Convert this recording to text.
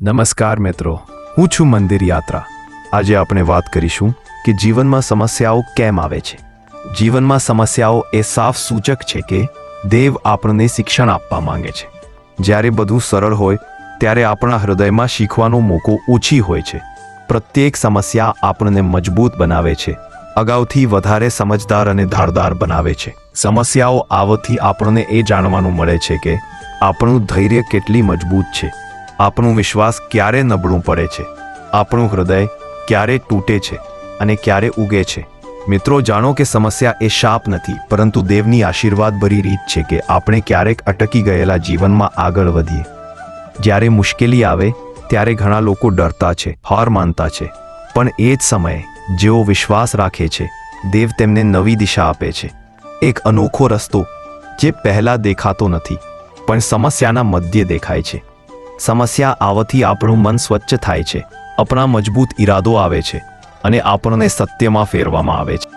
નમસ્કાર મિત્રો, હું છું મંદિર યાત્રા. આજે આપણે વાત કરીશું કે જીવનમાં સમસ્યાઓ કેમ આવે છે. જીવનમાં સમસ્યાઓ એ સાફ સૂચક છે કે દેવ આપણને શિક્ષણ આપવા માંગે છે. જ્યારે બધું સરળ હોય ત્યારે આપણા હૃદયમાં શીખવાનો મોકો ઓછી હોય છે. પ્રત્યેક સમસ્યા આપણને મજબૂત બનાવે છે, અગાઉથી વધારે સમજદાર અને ધારદાર બનાવે છે. સમસ્યાઓ આવવાથી આપણને એ જાણવાનું મળે છે કે આપણું ધૈર્ય કેટલી મજબૂત છે, આપણો વિશ્વાસ ક્યારે નબળું પડે છે, આપણું હૃદય ક્યારે તૂટે છે અને ક્યારે ઉગે છે. મિત્રો, જાણો કે સમસ્યા એ શાપ નથી, પરંતુ દેવની આશીર્વાદભરી રીત છે કે આપણે ક્યારેક અટકી ગયેલા જીવનમાં આગળ વધીએ. જ્યારે મુશ્કેલી આવે ત્યારે ઘણા લોકો ડરતા છે, હાર માનતા છે, પણ એ જ સમયે જેઓ વિશ્વાસ રાખે છે, દેવ તેમને નવી દિશા આપે છે. એક અનોખો રસ્તો જે પહેલાં દેખાતો નથી પણ સમસ્યાના મધ્યે દેખાય છે. સમસ્યા આવવાથી આપણું મન સ્વચ્છ થાય છે, આપણા મજબૂત ઈરાદો આવે છે અને આપણને સત્યમાં ફેરવામાં આવે છે.